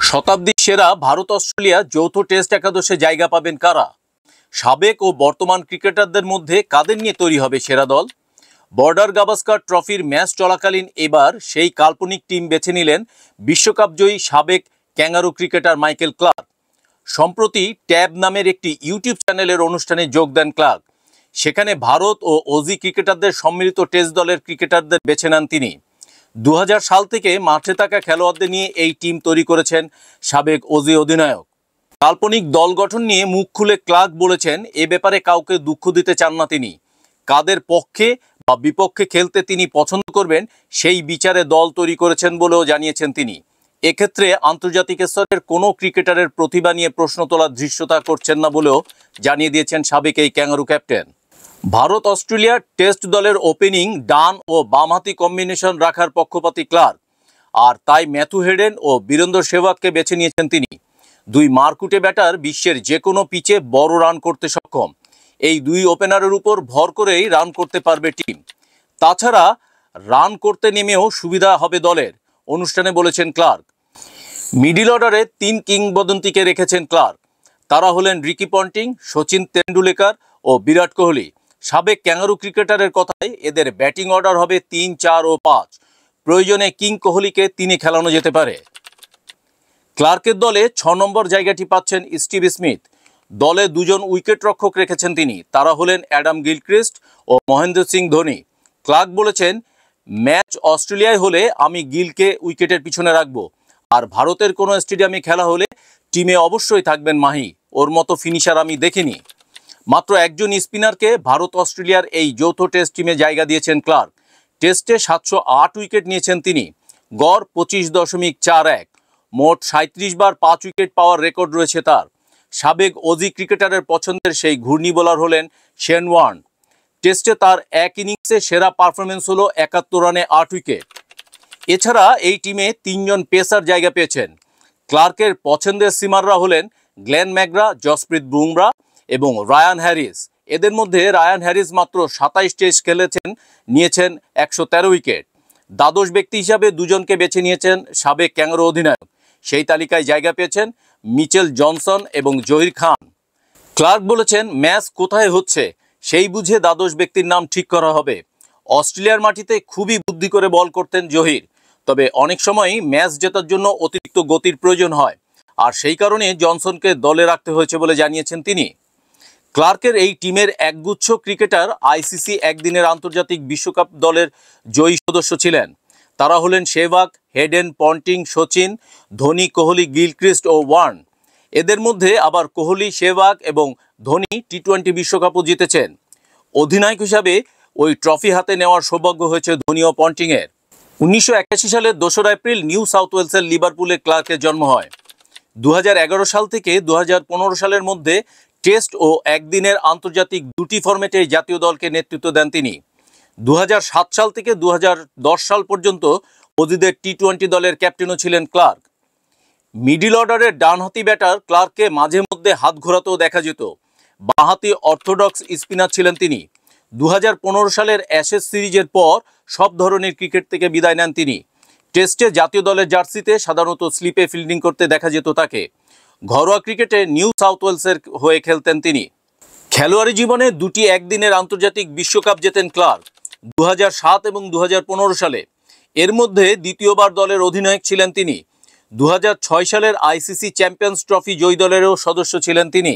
শতাব্দীর সেরা ভারত অস্ট্রেলিয়া যৌথ টেস্ট একাদশে জায়গা পাবেন কারা? সাবেক ও বর্তমান ক্রিকেটারদের মধ্যে কাদের নিয়ে তৈরি হবে সেরা দল? বর্ডার গাভাস্কার ট্রফির ম্যাচ চলাকালীন এবার সেই কাল্পনিক টিম বেছে নিলেন বিশ্বকাপ জয়ী সাবেক ক্যাঙ্গারু ক্রিকেটার মাইকেল ক্লার্ক। সম্প্রতি ট্যাব নামের একটি ইউটিউব চ্যানেলের অনুষ্ঠানে যোগ দেন ক্লার্ক। সেখানে ভারত ও অজি ক্রিকেটারদের সম্মিলিত টেস্ট দলের ক্রিকেটারদের বেছে নেন তিনি। 2000 সাল থেকে মাঠে থাকা খেলোয়াড়দের নিয়ে এই টিম তৈরি করেছেন সাবেক অজি অধিনায়ক। কাল্পনিক দল গঠন নিয়ে মুখ খুলে ক্লার্ক বলেছেন, এ ব্যাপারে কাউকে দুঃখ দিতে চান না তিনি। কাদের পক্ষে বা বিপক্ষে খেলতে তিনি পছন্দ করবেন সেই বিচারে দল তৈরি করেছেন বলেও জানিয়েছেন তিনি। এক্ষেত্রে আন্তর্জাতিক স্তরের কোনো ক্রিকেটারের প্রতিভা নিয়ে প্রশ্ন তোলার ধৃষ্টতা করছেন না বলেও জানিয়ে দিয়েছেন সাবেক এই ক্যাঙ্গারু ক্যাপ্টেন। ভারত অস্ট্রেলিয়ার টেস্ট দলের ওপেনিং ডান ও বামহাতি কম্বিনেশন রাখার পক্ষপাতী ক্লার্ক, আর তাই ম্যাথু হেডেন ও বীরেন্দ্র সেহবাগকে বেছে নিয়েছেন তিনি। দুই মারকুটে ব্যাটার বিশ্বের যে কোনো পিচে বড় রান করতে সক্ষম। এই দুই ওপেনারের উপর ভর করেই রান করতে পারবে টিম। তাছাড়া রান করতে নেমেও সুবিধা হবে দলের, অনুষ্ঠানে বলেছেন ক্লার্ক। মিডিল অর্ডারে 3 কিংবদন্তিকে রেখেছেন ক্লার্ক। তারা হলেন রিকি পন্টিং, সচিন তেন্ডুলকর ও বিরাট কোহলি। সাবেক ক্যাঙ্গারু ক্রিকেটারের কথায় এদের ব্যাটিং অর্ডার হবে 3, 4 ও 5। প্রয়োজনে কিং কোহলিকে 3-এ খেলানো যেতে পারে। ক্লার্কের দলে 6 নম্বর জায়গাটি পাচ্ছেন স্টিভ স্মিথ। দলে 2 জন উইকেট রক্ষক রেখেছেন তিনি। তারা হলেন অ্যাডাম গিলক্রিস্ট ও মহেন্দ্র সিং ধোনি। ক্লার্ক বলেছেন, ম্যাচ অস্ট্রেলিয়ায় হলে আমি গিলকে উইকেটের পিছনে রাখবো, আর ভারতের কোনো স্টেডিয়ামে খেলা হলে টিমে অবশ্যই থাকবেন মাহি। ওর মতো ফিনিশার আমি দেখিনি। মাত্র একজন স্পিনারকে ভারত অস্ট্রেলিয়ার এই যৌথ টেস্ট টিমে জায়গা দিয়েছেন ক্লার্ক। টেস্টে 708 উইকেট নিয়েছেন তিনি। গড় 25.41। মোট 37 বার 5 উইকেট পাওয়ার রেকর্ড রয়েছে তার। সাবেক অজি ক্রিকেটারের পছন্দের সেই ঘূর্ণি বোলার হলেন শেন ওয়ার্ন। টেস্টে তার এক ইনিংসে সেরা পারফরমেন্স হলো 71 রানে 8 উইকেট। এছাড়া এই টিমে 3 জন পেসার জায়গা পেয়েছেন। ক্লার্কের পছন্দের সিমাররা হলেন গ্লেন ম্যাকগ্রা, জসপ্রীত বুমরা এবং রায়ান হ্যারিস। এদের মধ্যে রায়ান হ্যারিস মাত্র 27 টেস্ট খেলেছেন, নিয়েছেন 113 উইকেট। দ্বাদশ ব্যক্তি হিসাবে 2 জনকে বেছে নিয়েছেন সাবেক ক্যাঙ্গারু অধিনায়ক। সেই তালিকায় জায়গা পেয়েছেন মিচেল জনসন এবং জহির খান। ক্লার্ক বলেছেন, ম্যাচ কোথায় হচ্ছে সেই বুঝে দ্বাদশ ব্যক্তির নাম ঠিক করা হবে। অস্ট্রেলিয়ার মাটিতে খুবই বুদ্ধি করে বল করতেন জহির, তবে অনেক সময়ই ম্যাচ জেতার জন্য অতিরিক্ত গতির প্রয়োজন হয়, আর সেই কারণে জনসনকে দলে রাখতে হয়েছে বলে জানিয়েছেন তিনি। ক্লার্কের এই টিমের একগুচ্ছ ক্রিকেটার আইসিসি একদিনের আন্তর্জাতিক বিশ্বকাপ দলের জয়ী সদস্য ছিলেন। তারা হলেন Sehwag, Hayden, Ponting, Sachin, Dhoni, Kohli, Gilchrist ও ওয়ার্ন। এদের মধ্যে আবার কোহলি, সেহবাগ এবং ধোনি টি-20 বিশ্বকাপও জিতেছেন। অধিনায়ক হিসাবে ওই ট্রফি হাতে নেওয়ার সৌভাগ্য হয়েছে ধোনি ও পন্টিংয়ের। 1981 সালের 2 এপ্রিল নিউ সাউথ ওয়েলসের লিভারপুলে ক্লার্কের জন্ম হয়। 2011 সাল থেকে 2015 সালের মধ্যে টেস্ট ও একদিনের আন্তর্জাতিক 2টি ফরম্যাটে জাতীয় দলকে নেতৃত্ব দেন তিনি। 2007 সাল থেকে 2010 সাল পর্যন্ত অজিদের টি-20 দলের ক্যাপ্টেনও ছিলেন ক্লার্ক। মিডিল অর্ডারের ডানহাতি ব্যাটার ক্লার্ককে মাঝে মধ্যে হাত ঘোরাতেও দেখা যেত। বাঁহাতি অর্থোডক্স স্পিনার ছিলেন তিনি। 2015 সালের অ্যাশেজ সিরিজের পর সব ধরনের ক্রিকেট থেকে বিদায় নেন তিনি। টেস্টে জাতীয় দলের জার্সিতে সাধারণত স্লিপে ফিল্ডিং করতে দেখা যেত তাকে। ঘরোয়া ক্রিকেটে নিউ সাউথ ওয়েলসের হয়ে খেলতেন তিনি। খেলোয়াড়ি জীবনে 2টি একদিনের আন্তর্জাতিক বিশ্বকাপ জেতেন ক্লার্ক, 2007 এবং 2015 সালে। এর মধ্যে দ্বিতীয়বার দলের অধিনায়ক ছিলেন তিনি। 2006 সালের আইসিসি চ্যাম্পিয়ন্স ট্রফি জয়ী দলেরও সদস্য ছিলেন তিনি।